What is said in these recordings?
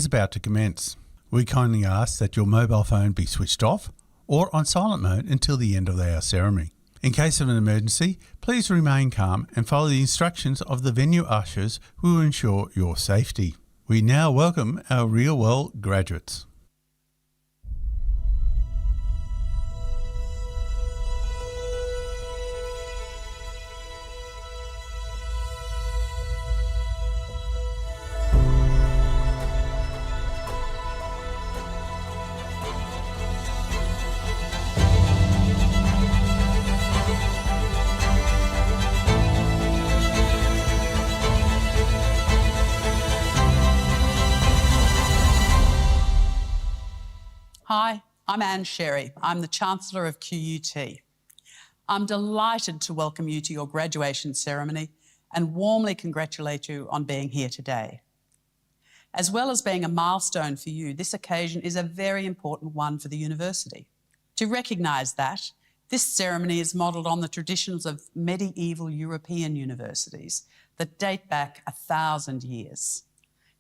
Is about to commence. We kindly ask that your mobile phone be switched off or on silent mode until the end of our ceremony. In case of an emergency, please remain calm and follow the instructions of the venue ushers who will ensure your safety. We now welcome our Real World graduates. Hi, I'm Anne Sherry. I'm the Chancellor of QUT. I'm delighted to welcome you to your graduation ceremony and warmly congratulate you on being here today. As well as being a milestone for you, this occasion is a very important one for the university. To recognise that, this ceremony is modelled on the traditions of medieval European universities that date back 1,000 years.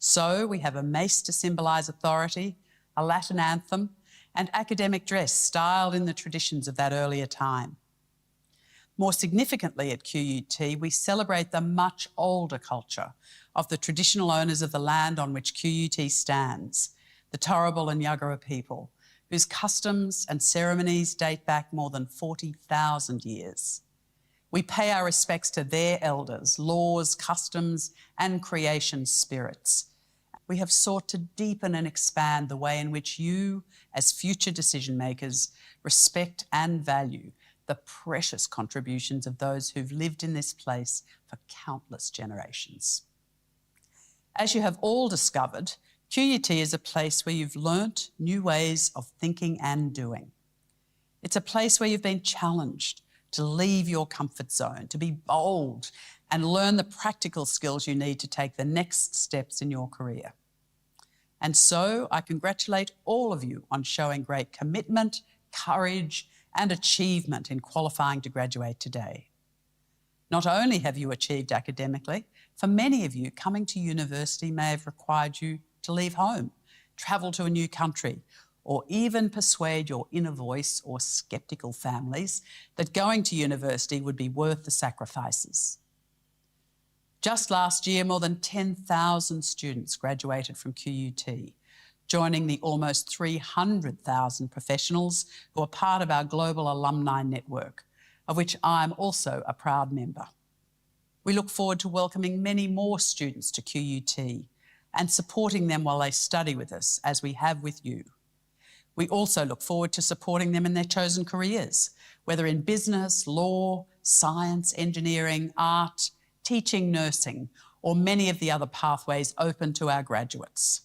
So we have a mace to symbolise authority, a Latin anthem, and academic dress styled in the traditions of that earlier time. More significantly at QUT, we celebrate the much older culture of the traditional owners of the land on which QUT stands, the Turrbal and Yagara people, whose customs and ceremonies date back more than 40,000 years. We pay our respects to their elders, laws, customs, and creation spirits. We have sought to deepen and expand the way in which you, as future decision makers, respect and value the precious contributions of those who've lived in this place for countless generations. As you have all discovered, QUT is a place where you've learnt new ways of thinking and doing. It's a place where you've been challenged to leave your comfort zone, to be bold and learn the practical skills you need to take the next steps in your career. And so I congratulate all of you on showing great commitment, courage, and achievement in qualifying to graduate today. Not only have you achieved academically, for many of you, coming to university may have required you to leave home, travel to a new country, or even persuade your inner voice or sceptical families that going to university would be worth the sacrifices. Just last year, more than 10,000 students graduated from QUT, joining the almost 300,000 professionals who are part of our global alumni network, of which I'm also a proud member. We look forward to welcoming many more students to QUT and supporting them while they study with us, as we have with you. We also look forward to supporting them in their chosen careers, whether in business, law, science, engineering, art, teaching, nursing, or many of the other pathways open to our graduates.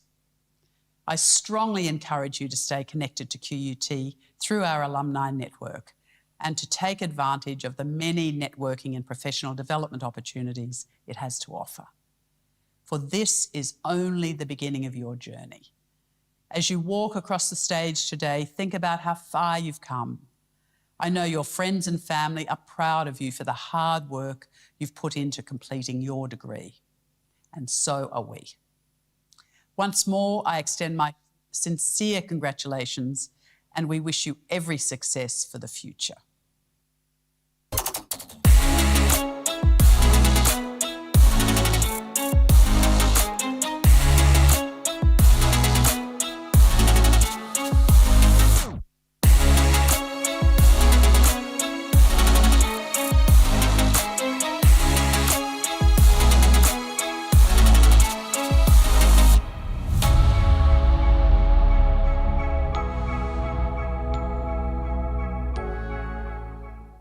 I strongly encourage you to stay connected to QUT through our alumni network and to take advantage of the many networking and professional development opportunities it has to offer. For this is only the beginning of your journey. As you walk across the stage today, think about how far you've come. I know your friends and family are proud of you for the hard work you've put into completing your degree, and so are we. Once more, I extend my sincere congratulations, and we wish you every success for the future.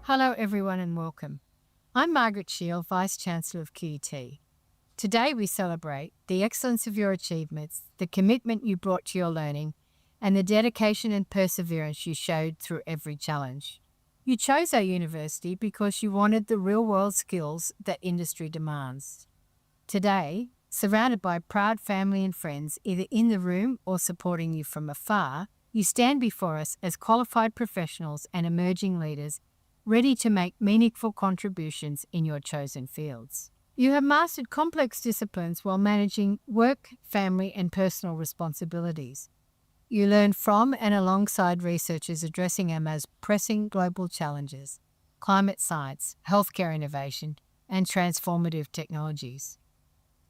Hello everyone and welcome. I'm Margaret Shield, Vice-Chancellor of QUT. Today we celebrate the excellence of your achievements, the commitment you brought to your learning, and the dedication and perseverance you showed through every challenge. You chose our university because you wanted the real-world skills that industry demands. Today, surrounded by proud family and friends, either in the room or supporting you from afar, you stand before us as qualified professionals and emerging leaders ready to make meaningful contributions in your chosen fields. You have mastered complex disciplines while managing work, family, and personal responsibilities. You learn from and alongside researchers addressing our most pressing global challenges: climate science, healthcare innovation, and transformative technologies.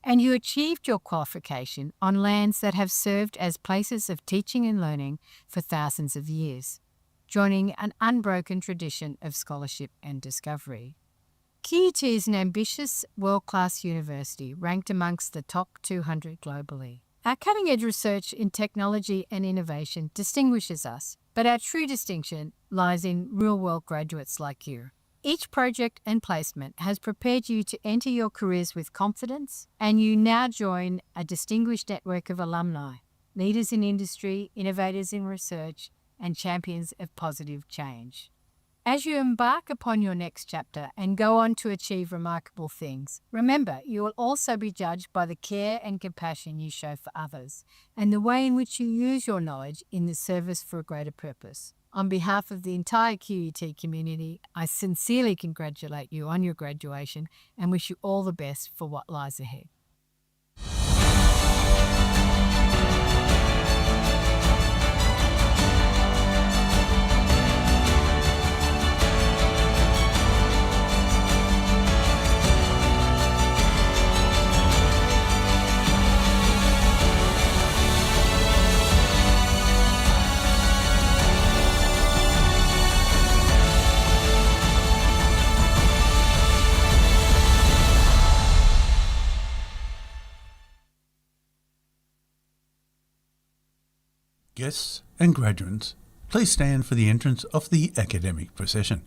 And you achieved your qualification on lands that have served as places of teaching and learning for thousands of years, joining an unbroken tradition of scholarship and discovery. QUT is an ambitious, world-class university ranked amongst the top 200 globally. Our cutting-edge research in technology and innovation distinguishes us, but our true distinction lies in real-world graduates like you. Each project and placement has prepared you to enter your careers with confidence, and you now join a distinguished network of alumni, leaders in industry, innovators in research, and champions of positive change. As you embark upon your next chapter and go on to achieve remarkable things, remember you will also be judged by the care and compassion you show for others and the way in which you use your knowledge in the service for a greater purpose. On behalf of the entire QUT community, I sincerely congratulate you on your graduation and wish you all the best for what lies ahead. Guests and graduates, please stand for the entrance of the academic procession.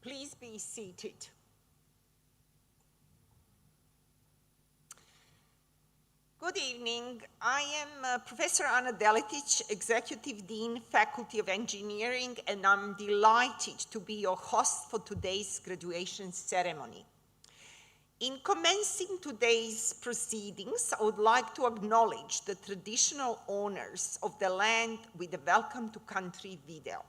Please be seated. Good evening. I am Professor Ana Deletic, Executive Dean, Faculty of Engineering, and I'm delighted to be your host for today's graduation ceremony. In commencing today's proceedings, I would like to acknowledge the traditional owners of the land with a Welcome to Country video.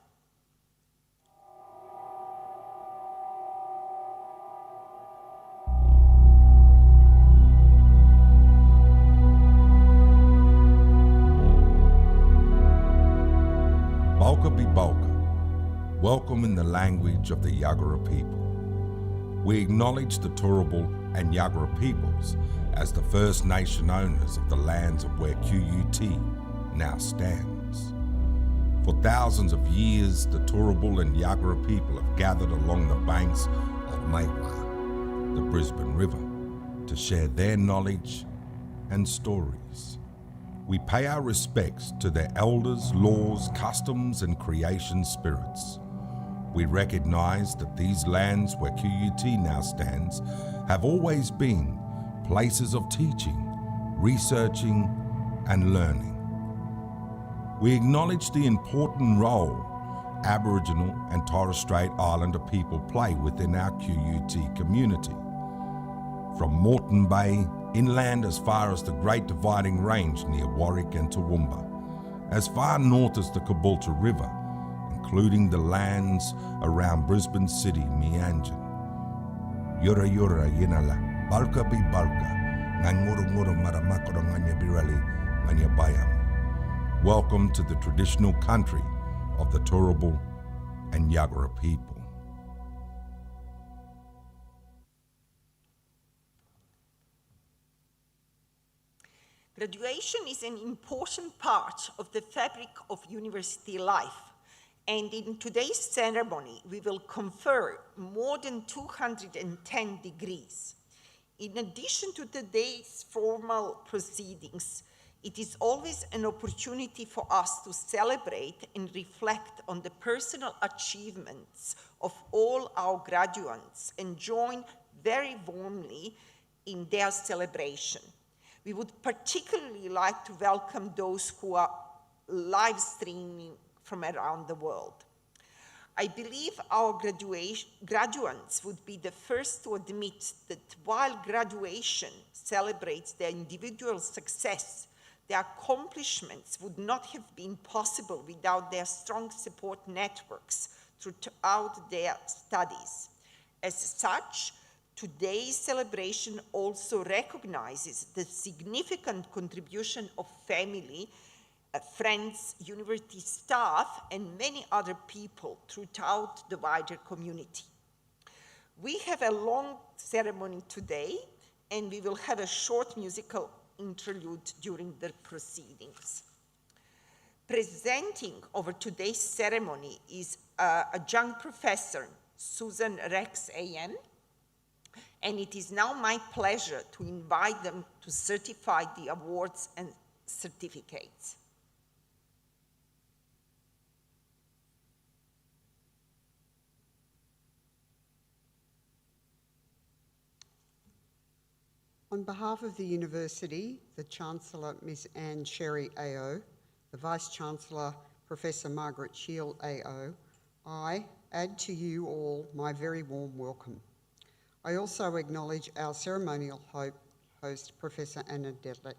Balka be Balka, welcome in the language of the Yagara people. We acknowledge the Turrbal and Yagara peoples as the First Nation owners of the lands of where QUT now stands. For thousands of years, the Turrbal and Yagara people have gathered along the banks of Maiwa, the Brisbane River, to share their knowledge and stories. We pay our respects to their elders, laws, customs, and creation spirits. We recognise that these lands where QUT now stands have always been places of teaching, researching, and learning. We acknowledge the important role Aboriginal and Torres Strait Islander people play within our QUT community. From Moreton Bay, inland as far as the Great Dividing Range near Warwick and Toowoomba, as far north as the Caboolture River, including the lands around Brisbane City, Meanjin. Yura yura yinala, balka bi balka, nganguru maramakoro nganya birali, nganya bayam. Welcome to the traditional country of the Turrbal and Yagara people. Graduation is an important part of the fabric of university life, and in today's ceremony, we will confer more than 210 degrees. In addition to today's formal proceedings, it is always an opportunity for us to celebrate and reflect on the personal achievements of all our graduates and join very warmly in their celebration. We would particularly like to welcome those who are live streaming from around the world. I believe our graduates would be the first to admit that while graduation celebrates their individual success, their accomplishments would not have been possible without their strong support networks throughout their studies. As such, today's celebration also recognizes the significant contribution of family, friends, university staff, and many other people throughout the wider community. We have a long ceremony today, and we will have a short musical interlude during the proceedings. Presenting over today's ceremony is adjunct professor Susan Rex AM, and it is now my pleasure to invite them to certify the awards and certificates. On behalf of the University, the Chancellor, Ms. Anne Sherry AO, the Vice-Chancellor, Professor Margaret Shield AO, I add to you all my very warm welcome. I also acknowledge our ceremonial host, Professor Anna Detlet,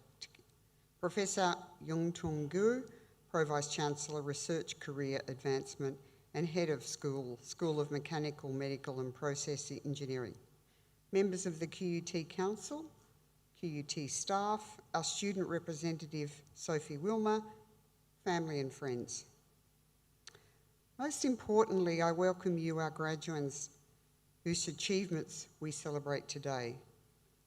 Professor Yung Tung Gu, Pro-Vice-Chancellor, Research Career Advancement, and Head of School of Mechanical, Medical and Process Engineering, members of the QUT Council, QUT staff, our student representative, Sophie Wilmer, family and friends. Most importantly, I welcome you, our graduates, whose achievements we celebrate today.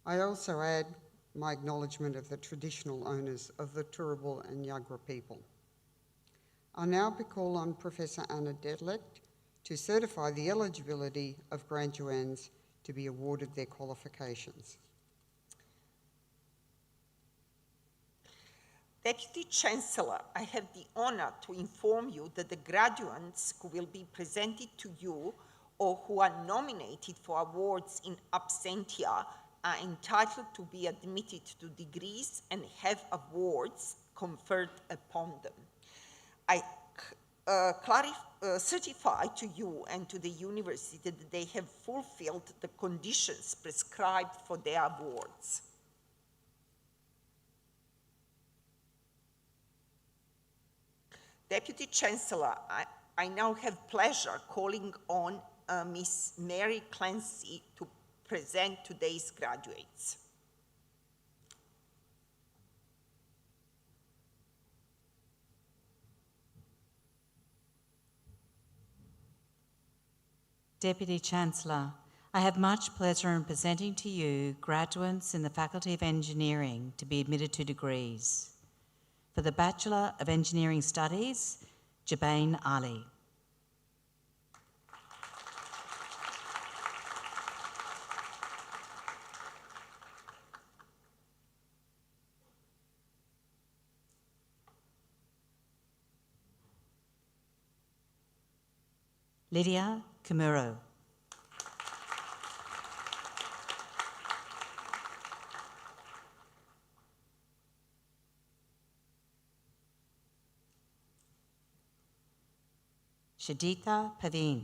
I also add my acknowledgement of the traditional owners of the Turrbal and Yagara people. I'll now call on Professor Anna Detlet to certify the eligibility of graduands to be awarded their qualifications. Deputy Chancellor, I have the honor to inform you that the graduates who will be presented to you or who are nominated for awards in absentia are entitled to be admitted to degrees and have awards conferred upon them. I certify to you and to the university that they have fulfilled the conditions prescribed for their awards. Deputy Chancellor, I now have pleasure calling on Ms. Mary Clancy to present today's graduates. Deputy Chancellor, I have much pleasure in presenting to you graduates in the Faculty of Engineering to be admitted to degrees. For the Bachelor of Engineering Studies, Jabain Ali. Lydia Kimuro. Shaditha Paveen.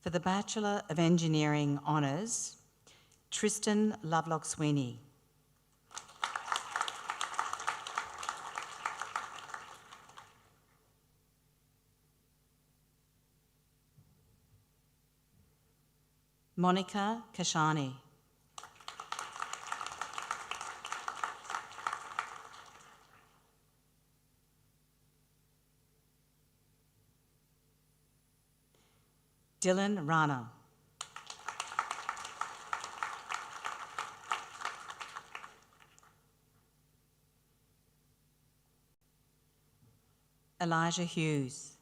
For the Bachelor of Engineering Honours, Tristan Lovelock Sweeney. Monica Kashani. Dylan Rana. Elijah Hughes.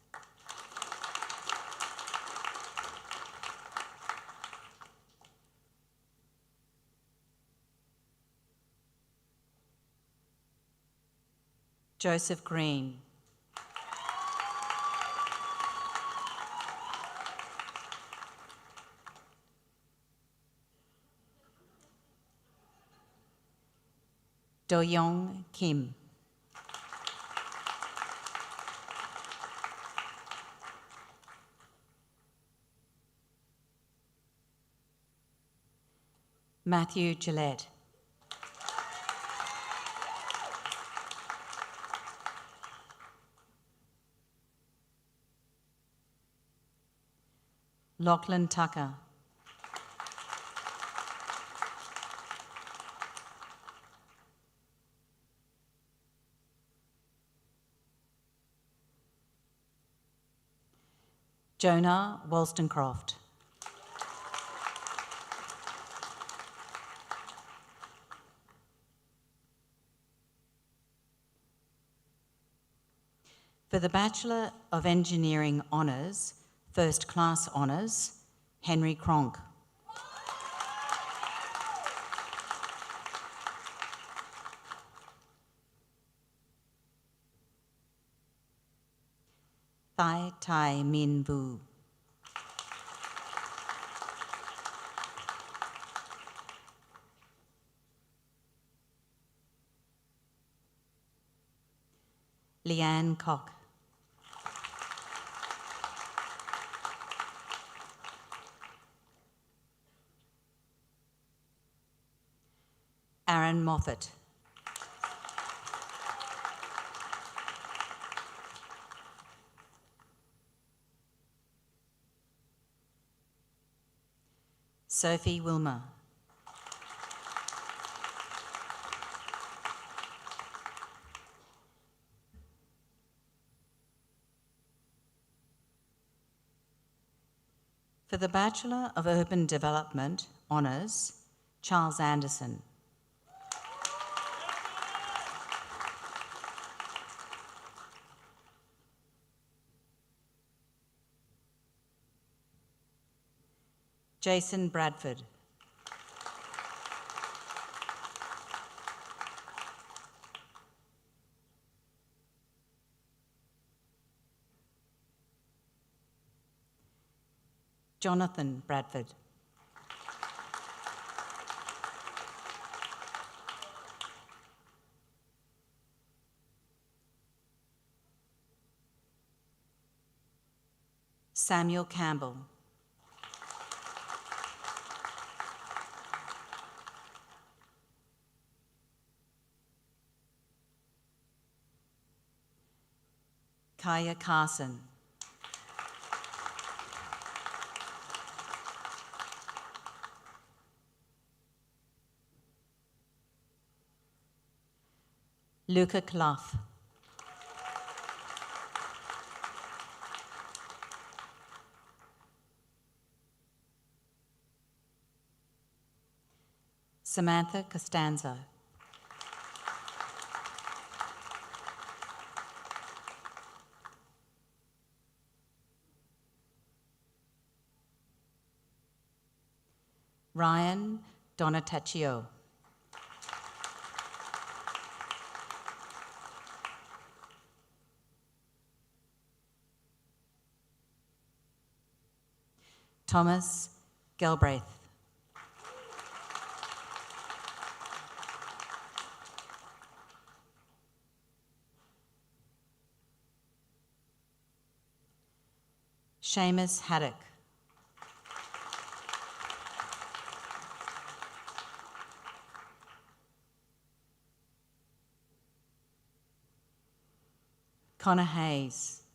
Joseph Green. Do-Young Kim. Matthew Gillette. Lachlan Tucker. Jonah Wollstonecroft. For the Bachelor of Engineering Honours, First Class Honours, Henry Cronk. Thai Tai Min Vu. Leanne Koch. Aaron Moffat. Sophie Wilmer. For the Bachelor of Urban Development Honours, Charles Anderson. Jason Bradford. Jonathan Bradford. Samuel Campbell. Kaya Carson. Luca Clough. Samantha Costanzo. Ryan Donataccio. Thomas Galbraith. Seamus Haddock. Connor Hayes.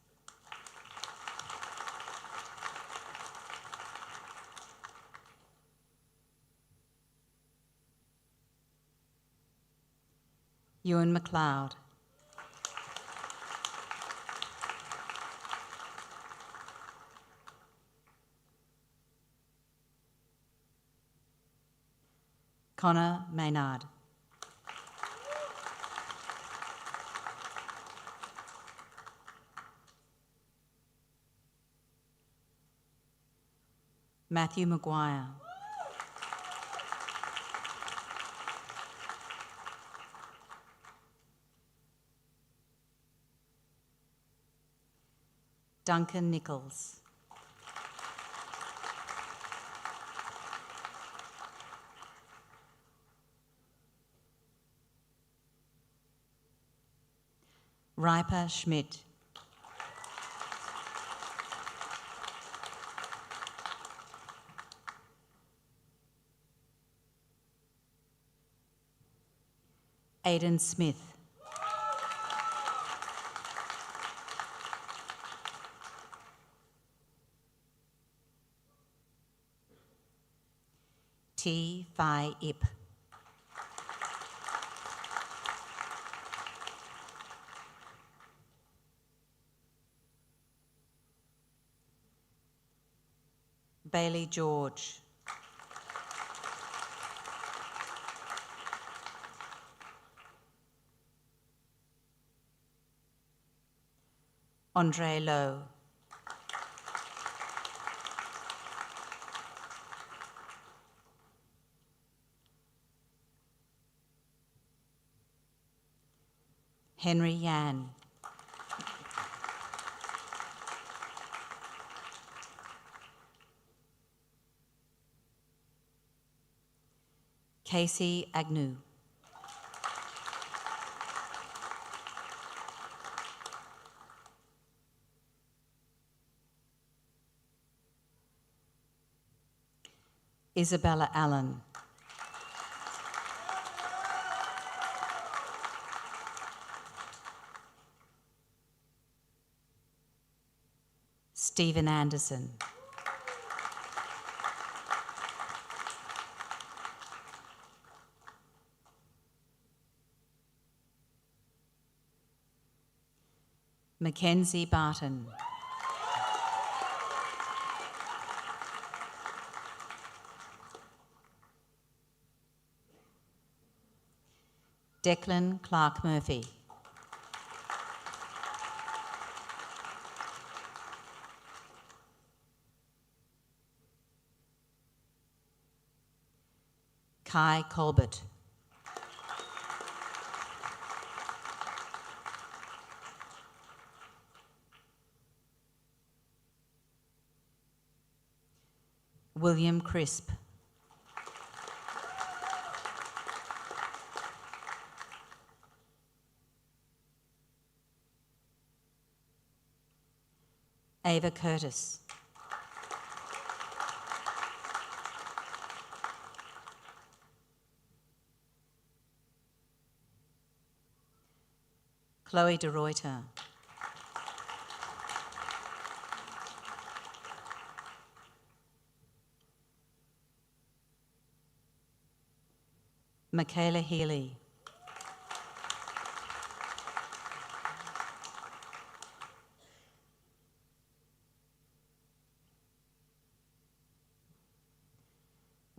Ewan McLeod. Connor Maynard. Matthew Maguire. Duncan Nichols. Ripa Schmidt. Aidan Smith. T. Phi Ip. Bailey George. Andre Lowe. Henry Yan. Casey Agnew. Isabella Allen. Stephen Anderson. Mackenzie Barton. Declan Clark Murphy. Kai Colbert. William Crisp. Ava Curtis. Chloe de Ruyter. Michaela Healy.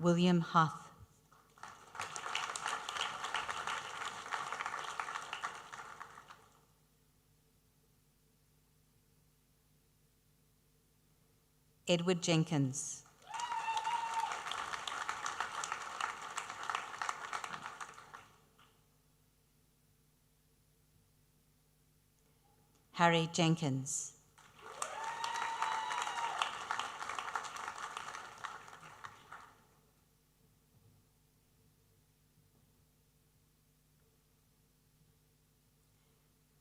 William Huth. Edward Jenkins. Harry Jenkins.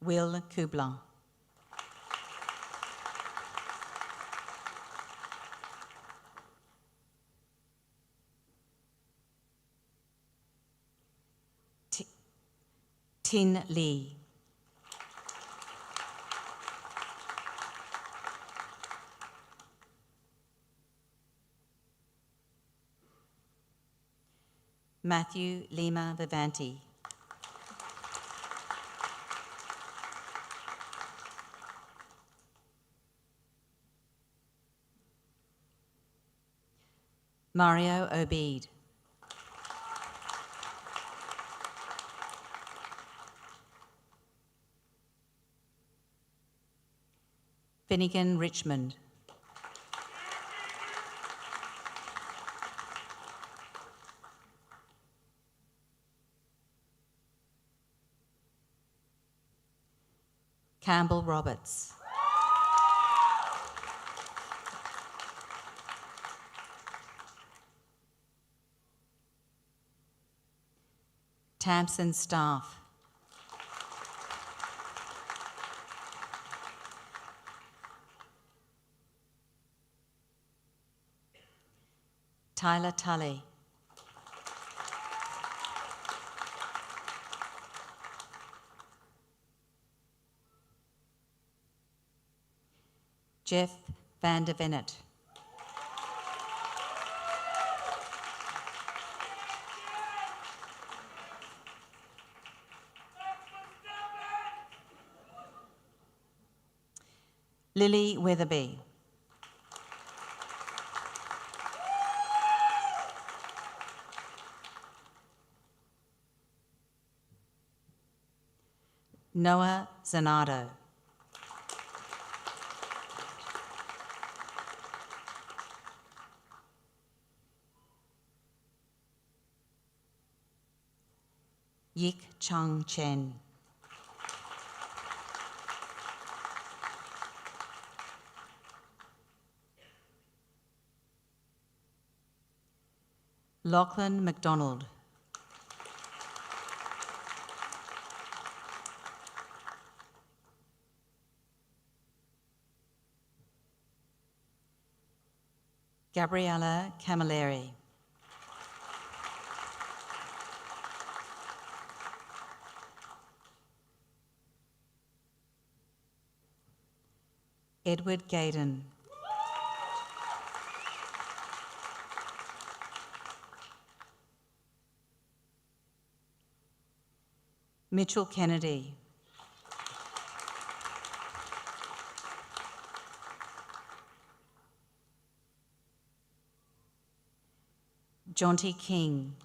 Will Kubler. Tin Lee. Matthew Lima Vivanti. Mario Obeid. Finnegan Richmond. Campbell Roberts. Tamsin Staff. Tyler Tully. Jeff van der Vennet. Lily Weatherby. Noah Zanardo. Yik Chung Chen. Lachlan MacDonald. Gabriella Camilleri. Edward Gaydon. Mitchell Kennedy. Jonty King.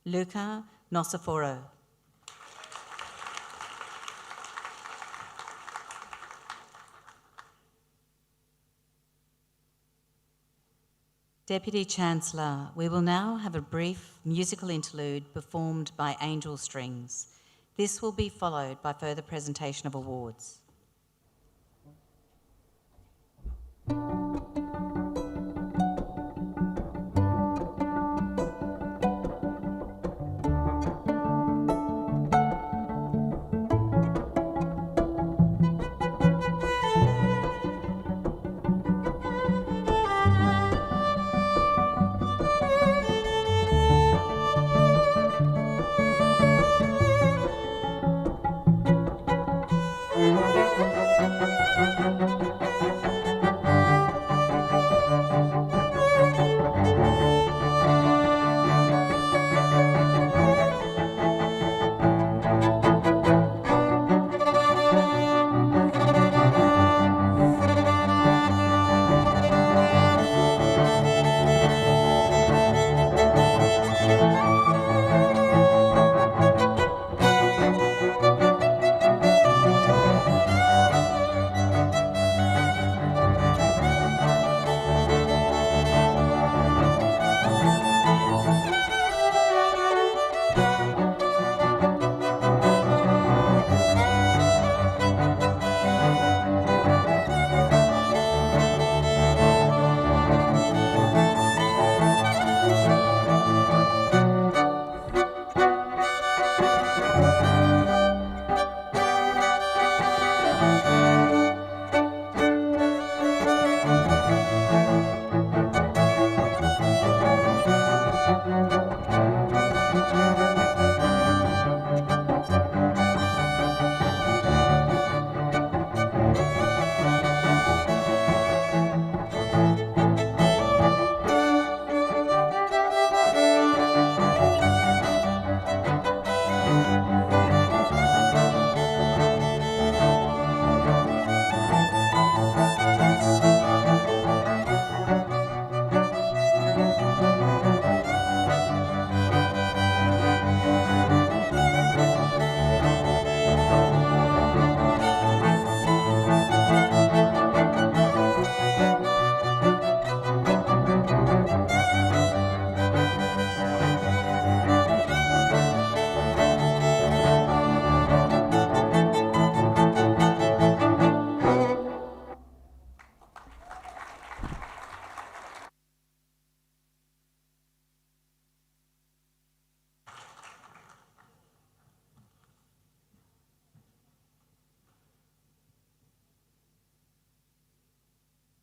Luca Nosiforo. Deputy Chancellor, we will now have a brief musical interlude performed by Angel Strings. This will be followed by further presentation of awards.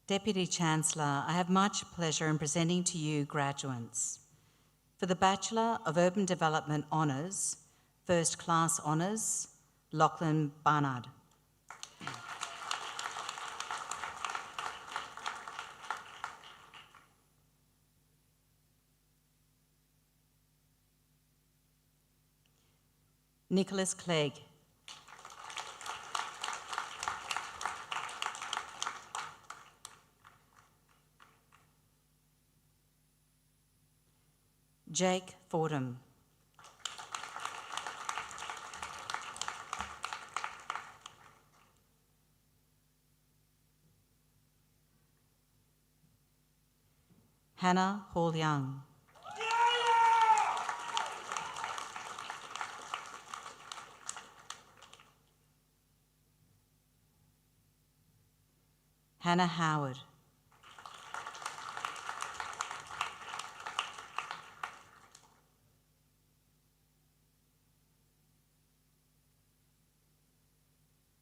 Deputy Chancellor, I have much pleasure in presenting to you graduates. For the Bachelor of Urban Development Honours, First Class Honours, Lachlan Barnard. Nicholas Clegg. Jake Fordham. Hannah Hall-Young. Hannah Howard.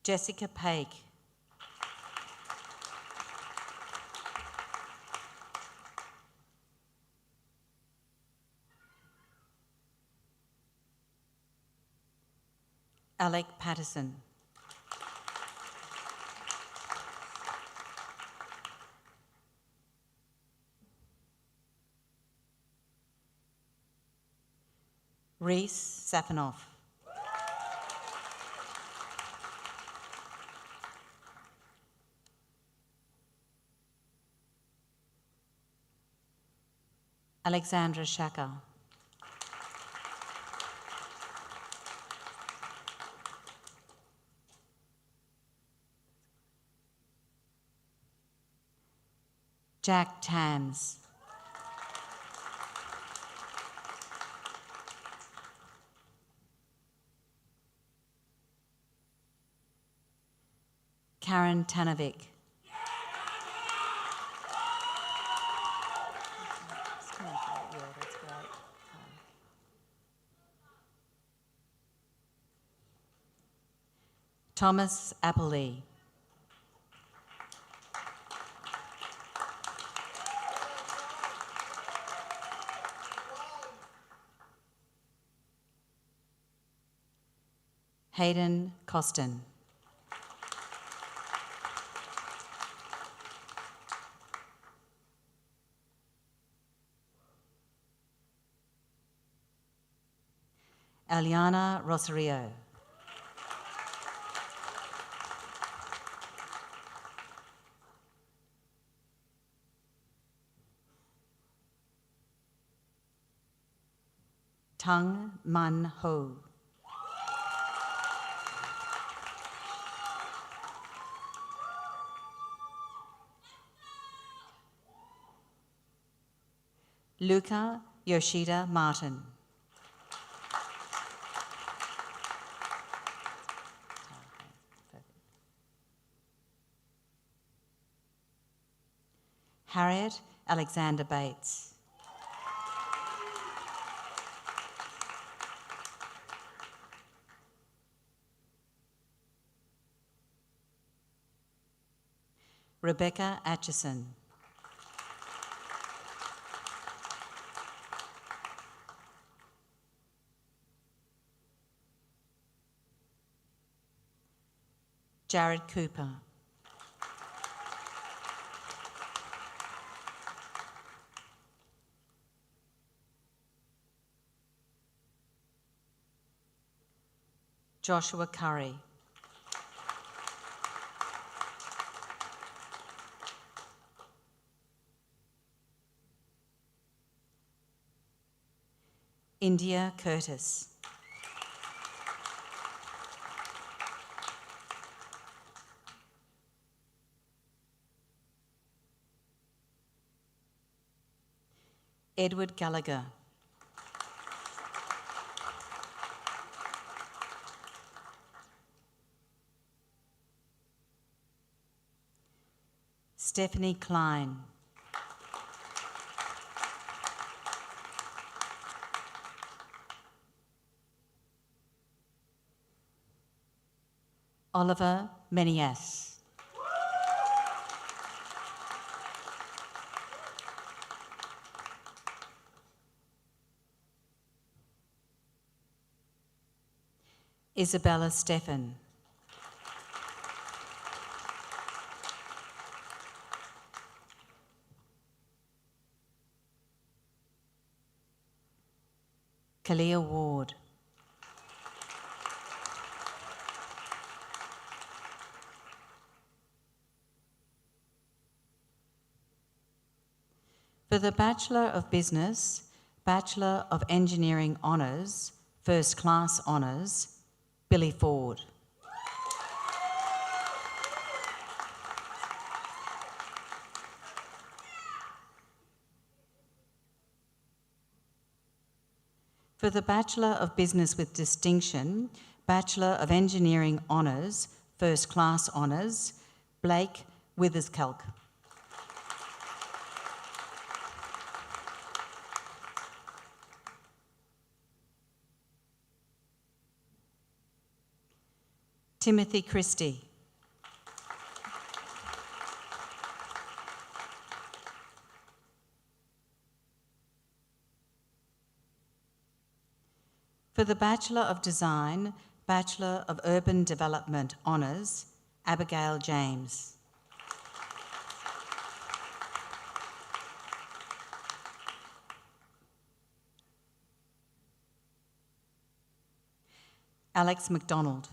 Jessica Paik. Alec Patterson. Reese Safanoff. Alexandra Shaka. Jack Tams. Karen Tanovic. Thomas Appley. Hayden Costin. Aliana Rosario. Tung Man Ho. Luca Yoshida Martin. Harriet Alexander Bates. Rebecca Atchison. Jared Cooper. Joshua Curry. India Curtis. Edward Gallagher. Stephanie Klein. Oliver Menias. Isabella Stephan. Kalia Ward. For the Bachelor of Business, Bachelor of Engineering Honours, First Class Honours, Billy Ford. For the Bachelor of Business with Distinction, Bachelor of Engineering Honours, First Class Honours, Blake Witherskelk. Timothy Christie. For the Bachelor of Design, Bachelor of Urban Development Honours, Abigail James. Alex McDonald.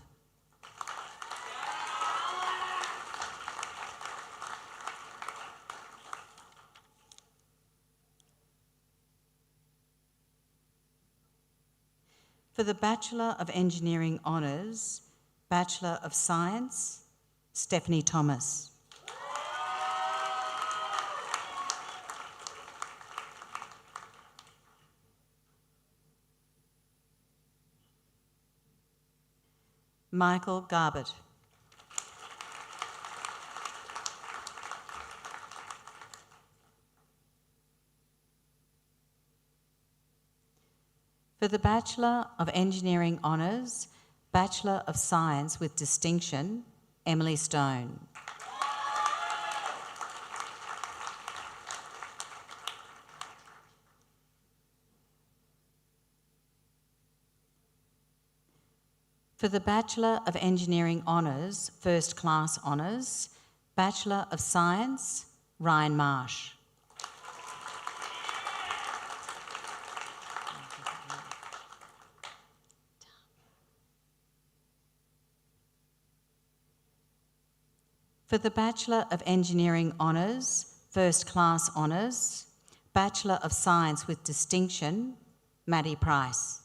For the Bachelor of Engineering Honours, Bachelor of Science, Stephanie Thomas. Michael Garbett. For the Bachelor of Engineering Honours, Bachelor of Science with Distinction, Emily Stone. For the Bachelor of Engineering Honours, First Class Honours, Bachelor of Science, Ryan Marsh. For the Bachelor of Engineering Honours, First Class Honours, Bachelor of Science with Distinction, Maddie Price.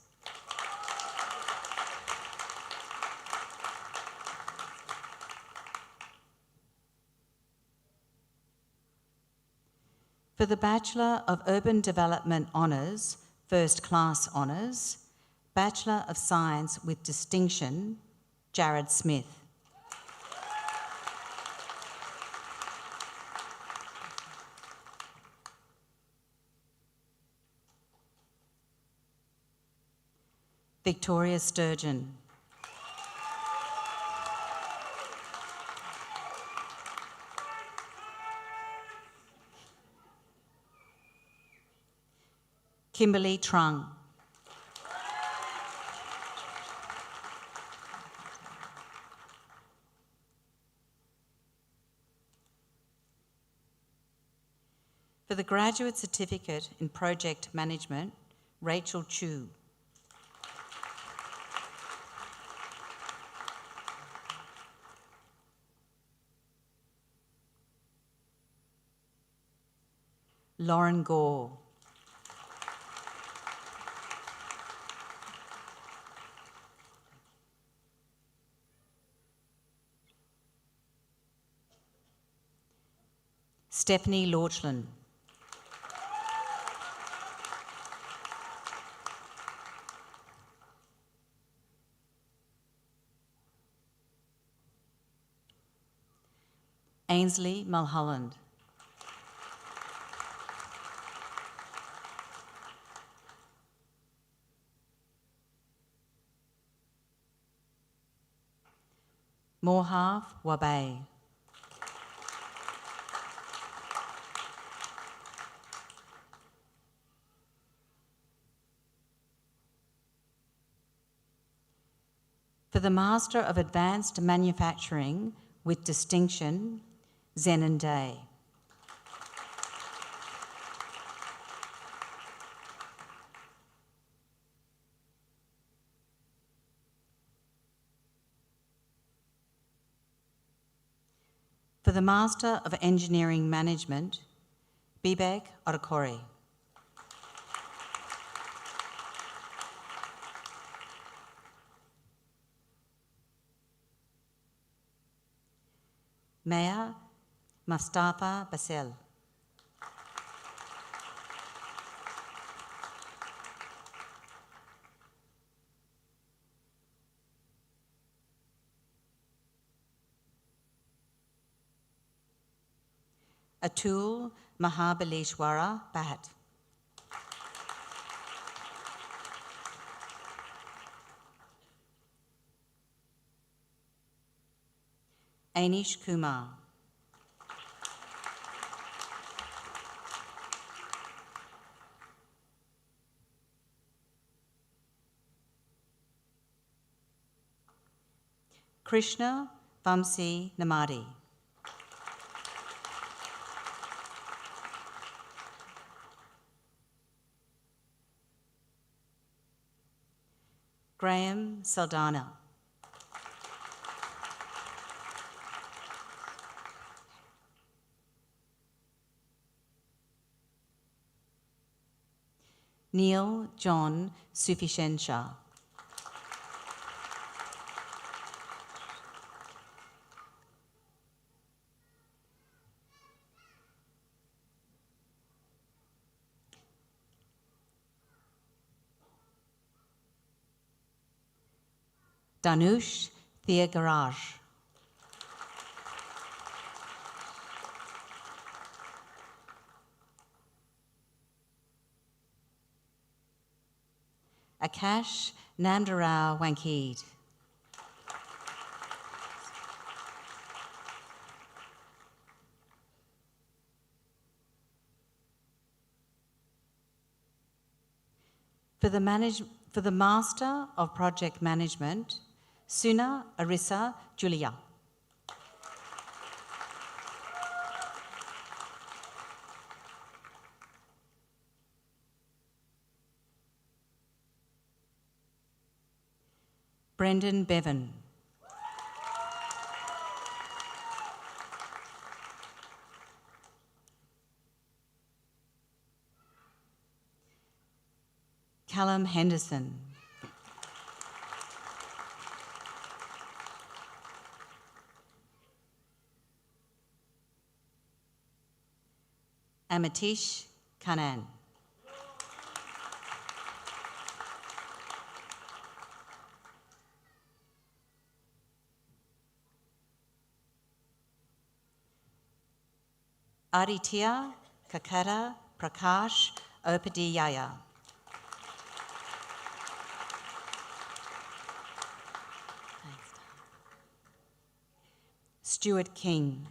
For the Bachelor of Urban Development Honours, First Class Honours, Bachelor of Science with Distinction, Jared Smith. Victoria Sturgeon. Kimberly Trung. For the Graduate Certificate in Project Management, Rachel Chu. Lauren Gore. Stephanie Lauchlin. Ainsley Mulholland. Mohav Wabay. For For the Master of Advanced Manufacturing with distinction, Zenon Day. For the Master of Engineering Management, Bibek Orakori. Mayor Mustafa Basel. Atul Mahabaleshwara Bhatt. Anish Kumar. Krishna Vamsi Namadi. Graham Saldana. Neil John Sufishensha. Danush Thiagaraj. Akash Namdarao Wankid. For the Master of Project Management, Suna Arissa Julia. Brendan Bevan. Callum Henderson. Amatish Kanan. Aditya Kakara Prakash Opadiyaya. Stuart King.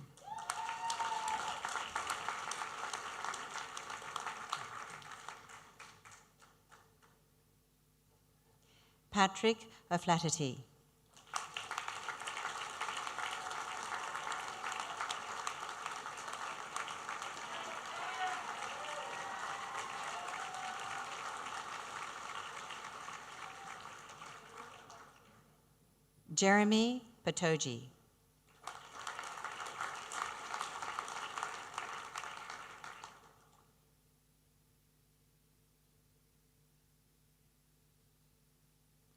Patrick O'Flaherty. Jeremy Patoji.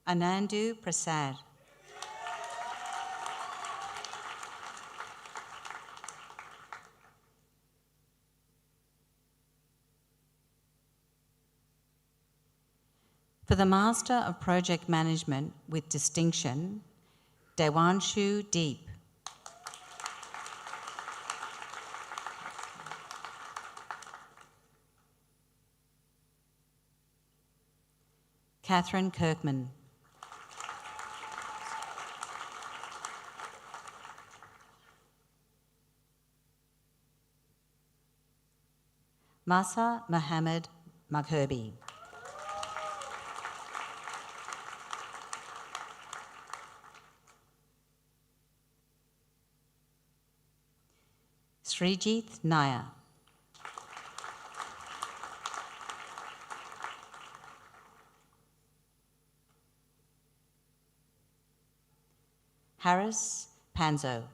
Anandu Prasad. For the Master of Project Management with distinction, Dewanshu Deep. Catherine Kirkman. Masa Mohammed Magherbi. Srijit Nair. Harris Panzo.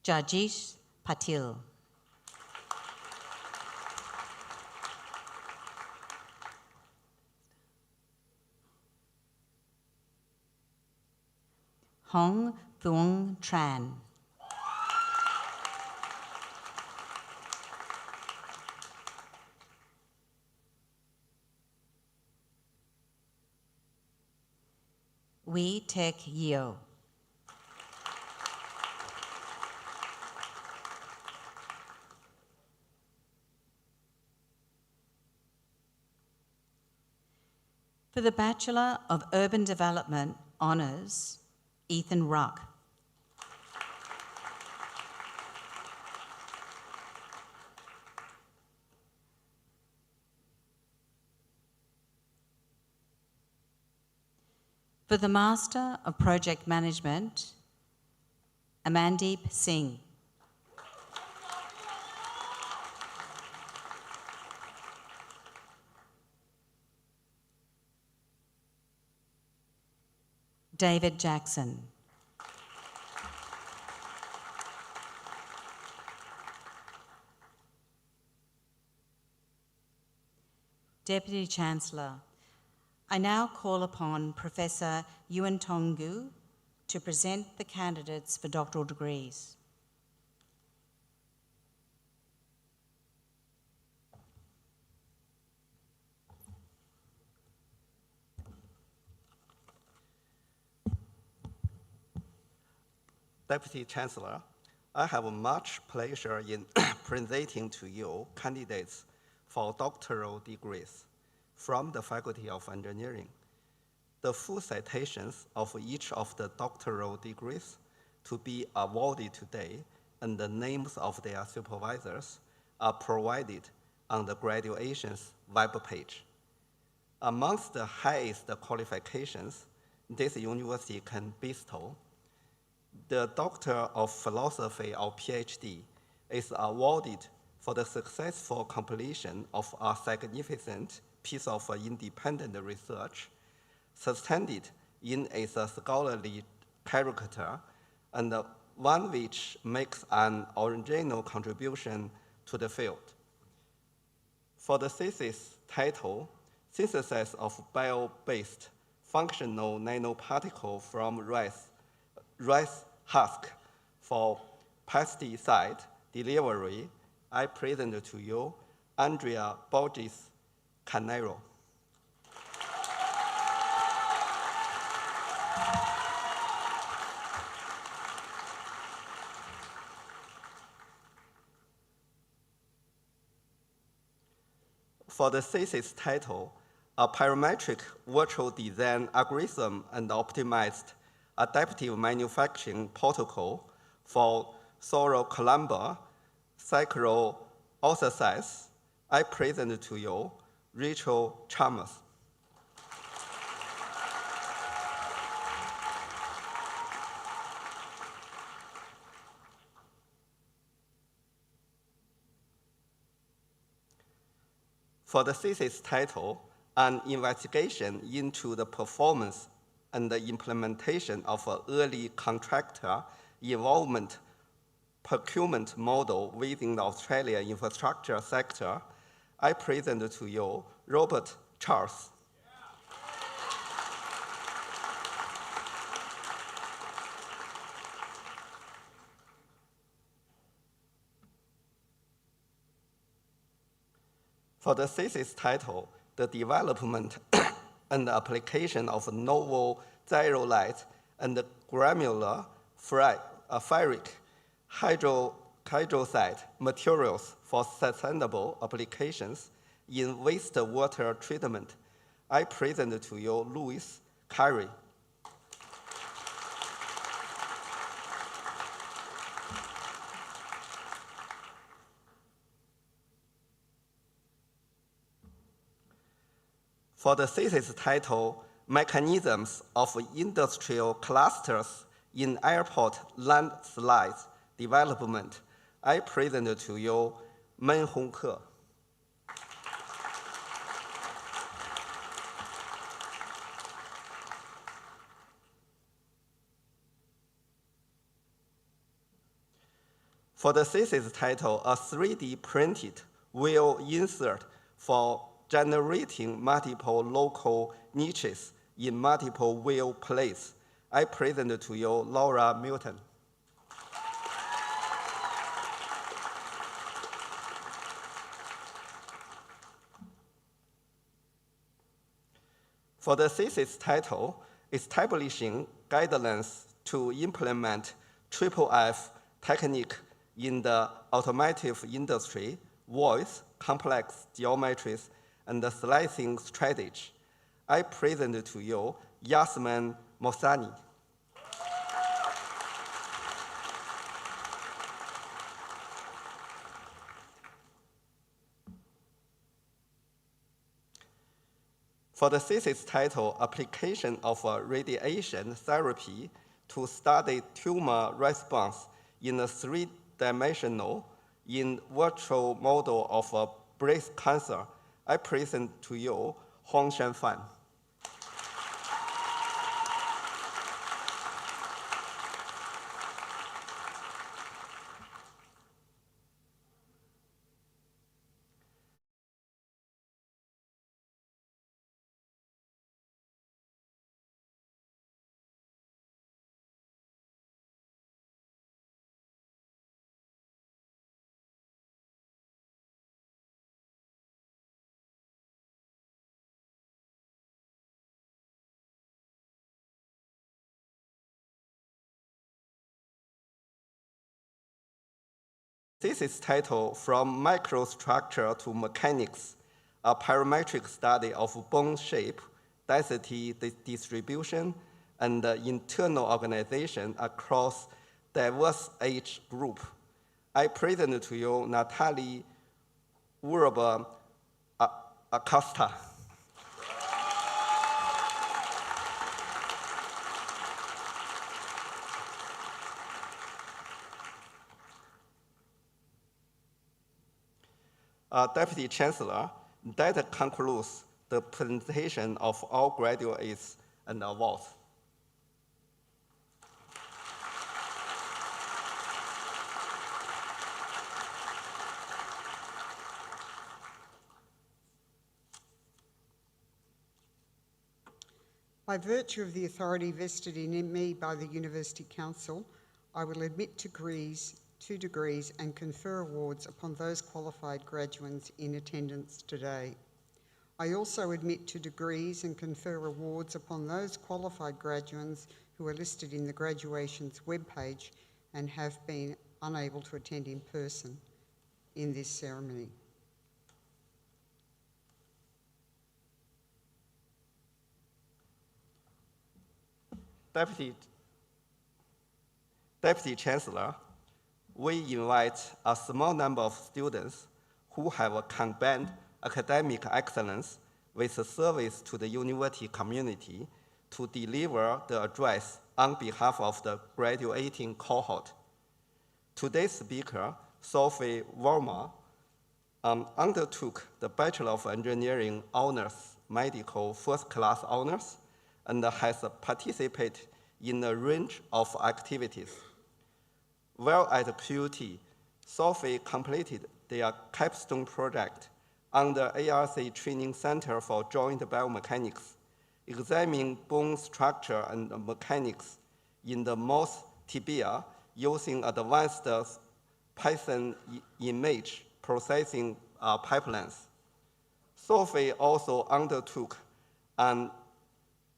Jajish Patil. Hong Thuong Tran. Wee Tek Yeo. For the Bachelor of Urban Development Honours, Ethan Ruck. For the Master of Project Management, Amandeep Singh. David Jackson. Deputy Chancellor, I now call upon Professor Yuan Tonggu to present the candidates for doctoral degrees. Deputy Chancellor, I have much pleasure in presenting to you candidates for doctoral degrees from the Faculty of Engineering. The full citations of each of the doctoral degrees to be awarded today and the names of their supervisors are provided on the graduation's webpage. Amongst the highest qualifications this university can bestow, the Doctor of Philosophy or PhD is awarded for the successful completion of a significant piece of independent research, sustained in its scholarly character, and one which makes an original contribution to the field. For the thesis title, Synthesis of Bio-Based Functional Nanoparticle from Rice Husk for Pesticide Delivery, I present to you Andrea Borges Canero. For the thesis title, a parametric virtual design algorithm and optimized adaptive manufacturing protocol for Soroclumber cycloocesize, I present to you Rachel Chalmers. For the thesis title, an investigation into the performance and the implementation of an early contractor involvement procurement model within the Australian infrastructure sector, I present to you Robert Charles. For the thesis title, the development and application of novel zeolite and granular ferric hydroxide materials for sustainable applications in wastewater treatment, I present to you Louis Carey. For the thesis title, Mechanisms of Industrial Clusters in Airport Landslide Development, I present to you Men Hong Ke. For the thesis title, a 3D printed wheel insert for generating multiple local niches in multiple wheel plates, I present to you Laura Milton. For the thesis title, Establishing Guidelines to Implement FFF Technique in the Automotive Industry, Voice, Complex Geometries, and the Slicing Strategy, I present to you Yasmin Mosani. For the thesis title, Application of Radiation Therapy to Study Tumor Response in a Three-Dimensional in Virtual Model of Breast Cancer, I present to you Huang Shanfan. Thesis title, From Microstructure to Mechanics, a parametric study of bone shape, density distribution, and internal organization across diverse age group. I present to you Natalie Urba Acosta. Deputy Chancellor, that concludes the presentation of all graduates and awards. By virtue of the authority vested in me by the University Council, I will admit degrees, 2 degrees, and confer awards upon those qualified graduates in attendance today. I also admit 2 degrees and confer awards upon those qualified graduates who are listed in the graduation's webpage and have been unable to attend in person in this ceremony. Deputy Chancellor, we invite a small number of students who have combined academic excellence with service to the university community to deliver the address on behalf of the graduating cohort. Today's speaker, Sophie Worma, undertook the Bachelor of Engineering Honors Medical First Class Honors and has participated in a range of activities. While at QUT, Sophie completed their capstone project under ARC Training Center for Joint Biomechanics, examining bone structure and mechanics in the mouse tibia using advanced Python image processing pipelines. Sophie also undertook an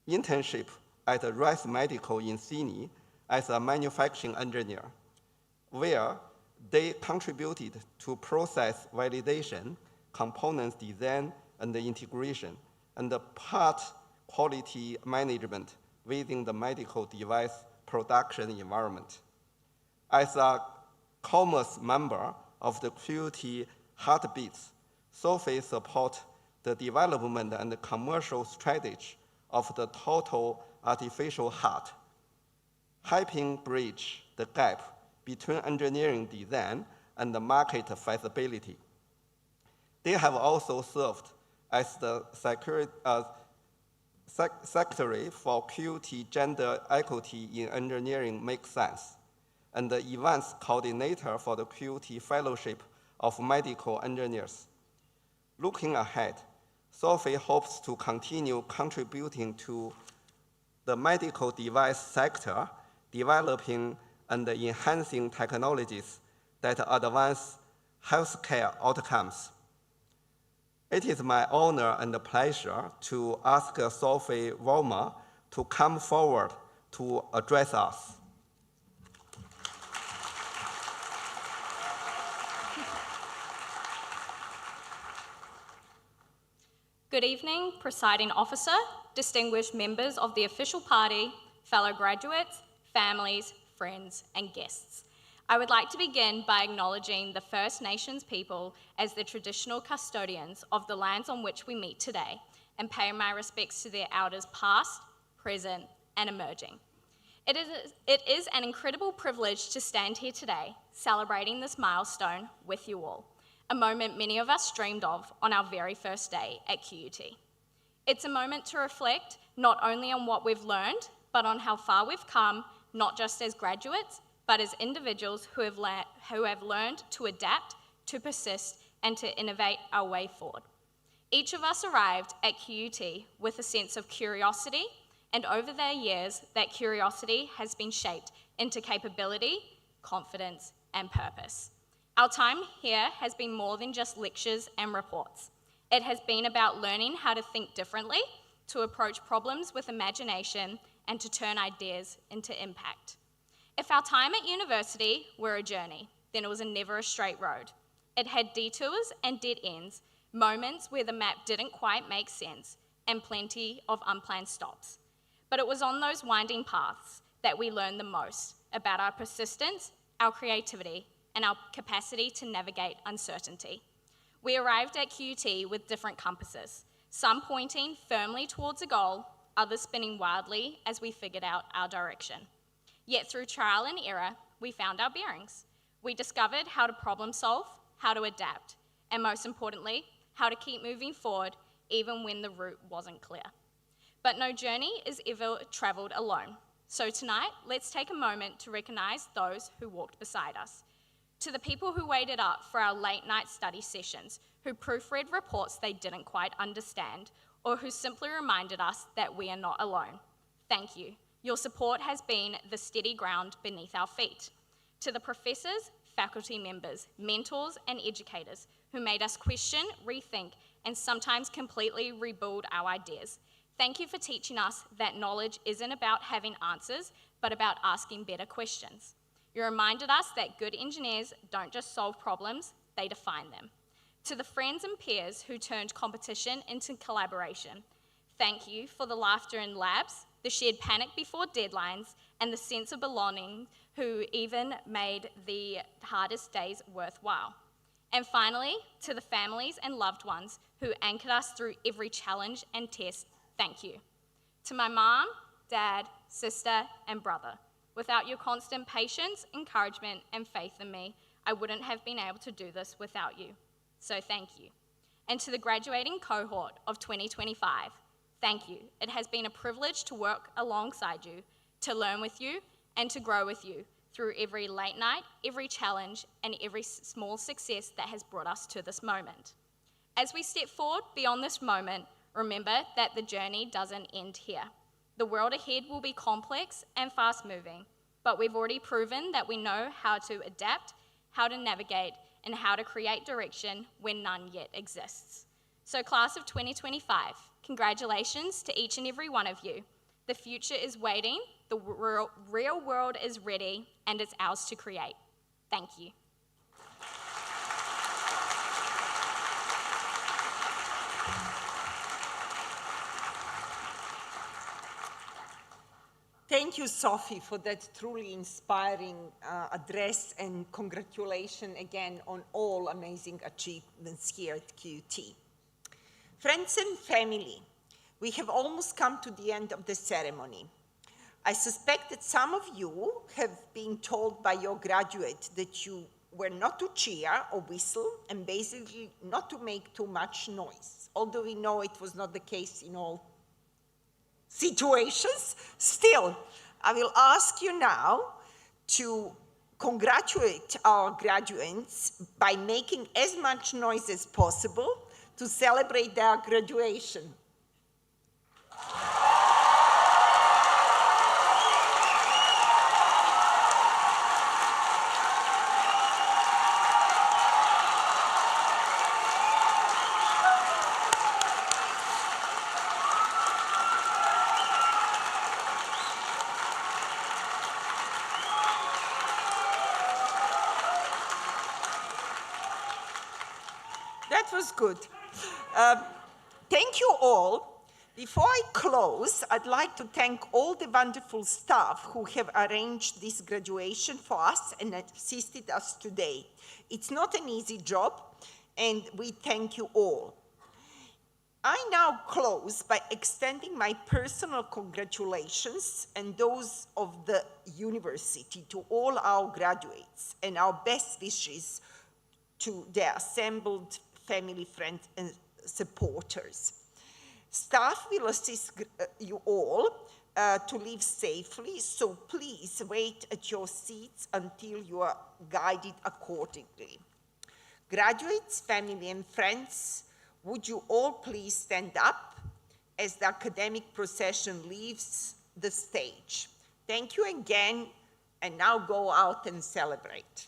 internship at Rice Medical in Sydney as a manufacturing engineer, where they contributed to process validation, components design and integration, and the part quality management within the medical device production environment. As a commerce member of the QUT Heartbeats, Sophie supports the development and the commercial strategy of the total artificial heart, helping bridge the gap between engineering design and the market feasibility. They have also served as the Secretary for QUT Gender Equity in Engineering Makes Sense, and the events coordinator for the QUT Fellowship of Medical Engineers. Looking ahead, Sophie hopes to continue contributing to the medical device sector, developing and enhancing technologies that advance healthcare outcomes. It is my honor and pleasure to ask Sophie Vollmer to come forward to address us. Good evening, Presiding Officer, distinguished members of the official party, fellow graduates, families, friends, and guests. I would like to begin by acknowledging the First Nations people as the traditional custodians of the lands on which we meet today, and pay my respects to their elders past, present, and emerging. It is an incredible privilege to stand here today, celebrating this milestone with you all, a moment many of us dreamed of on our very first day at QUT. It's a moment to reflect not only on what we've learned, but on how far we've come, not just as graduates, but as individuals who have learned to adapt, to persist, and to innovate our way forward. Each of us arrived at QUT with a sense of curiosity, and over the years, that curiosity has been shaped into capability, confidence, and purpose. Our time here has been more than just lectures and reports. It has been about learning how to think differently, to approach problems with imagination, and to turn ideas into impact. If our time at university were a journey, then it was never a straight road. It had detours and dead ends, moments where the map didn't quite make sense, and plenty of unplanned stops. But it was on those winding paths that we learned the most about our persistence, our creativity, and our capacity to navigate uncertainty. We arrived at QUT with different compasses, some pointing firmly towards a goal, others spinning wildly as we figured out our direction. Yet through trial and error, we found our bearings. We discovered how to problem solve, how to adapt, and most importantly, how to keep moving forward even when the route wasn't clear. But no journey is ever traveled alone. So tonight, let's take a moment to recognize those who walked beside us. To the people who waited up for our late night study sessions, who proofread reports they didn't quite understand, or who simply reminded us that we are not alone. Thank you. Your support has been the steady ground beneath our feet. To the professors, faculty members, mentors, and educators who made us question, rethink, and sometimes completely rebuild our ideas. Thank you for teaching us that knowledge isn't about having answers, but about asking better questions. You reminded us that good engineers don't just solve problems, they define them. To the friends and peers who turned competition into collaboration, thank you for the laughter in labs, the shared panic before deadlines, and the sense of belonging who even made the hardest days worthwhile. And finally, to the families and loved ones who anchored us through every challenge and test, thank you. To my mom, dad, sister, and brother, without your constant patience, encouragement, and faith in me, I wouldn't have been able to do this without you. So thank you. And to the graduating cohort of 2025, thank you. It has been a privilege to work alongside you, to learn with you, and to grow with you through every late night, every challenge, and every small success that has brought us to this moment. As we step forward beyond this moment, remember that the journey doesn't end here. The world ahead will be complex and fast-moving, but we've already proven that we know how to adapt, how to navigate, and how to create direction when none yet exists. So class of 2025, congratulations to each and every one of you. The future is waiting, the real world is ready, and it's ours to create. Thank you. Thank you, Sophie, for that truly inspiring address, and congratulations again on all amazing achievements here at QUT. Friends and family, we have almost come to the end of the ceremony. I suspect that some of you have been told by your graduate that you were not to cheer or whistle and basically not to make too much noise. Although we know it was not the case in all situations, still, I will ask you now to congratulate our graduates by making as much noise as possible to celebrate their graduation. That was good. Thank you all. Before I close, I'd like to thank all the wonderful staff who have arranged this graduation for us and assisted us today. It's not an easy job, and we thank you all. I now close by extending my personal congratulations and those of the university to all our graduates and our best wishes to their assembled family, friends, and supporters. Staff will assist you all to leave safely, so please wait at your seats until you are guided accordingly. Graduates, family, and friends, would you all please stand up as the academic procession leaves the stage? Thank you again, and now go out and celebrate.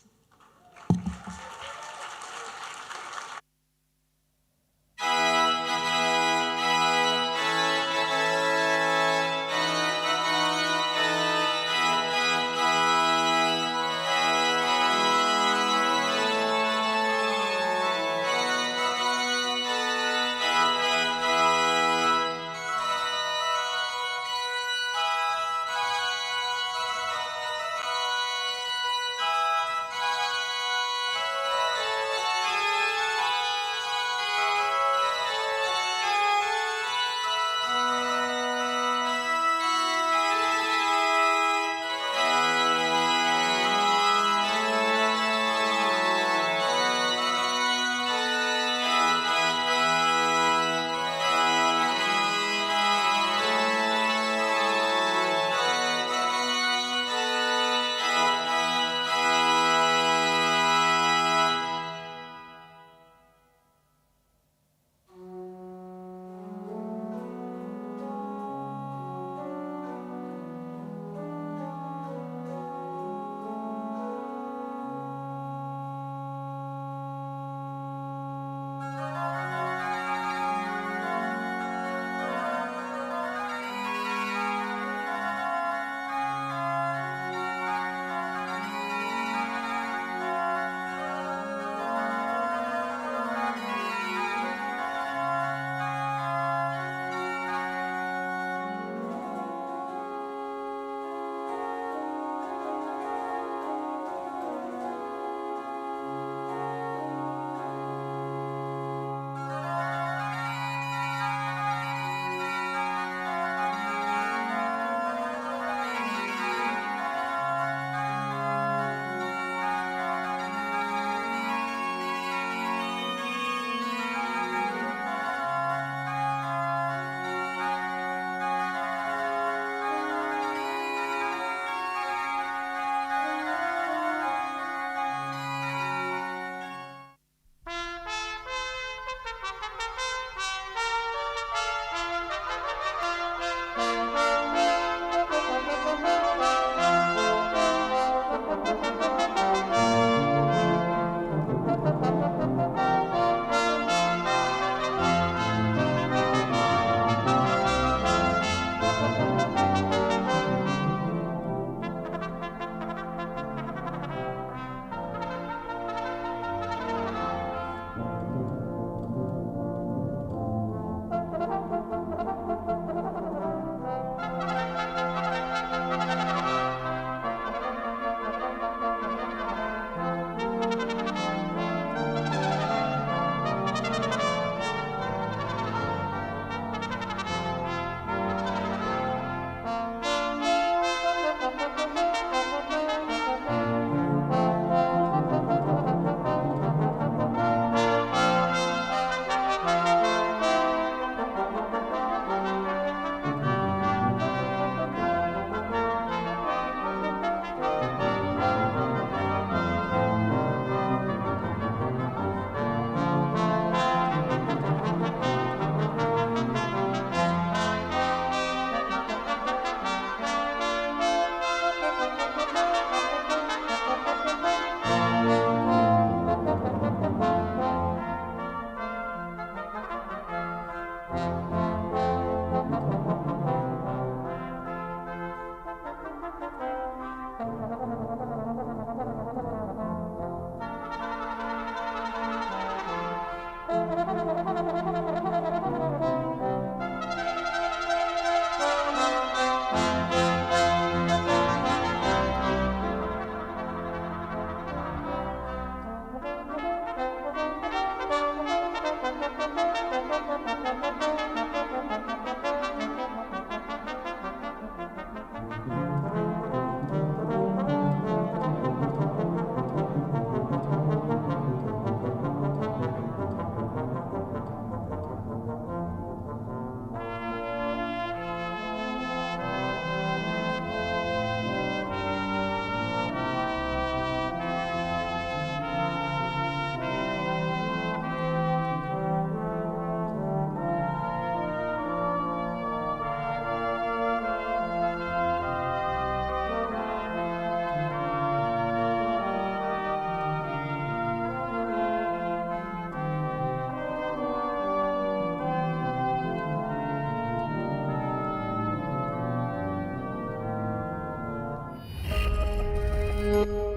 you.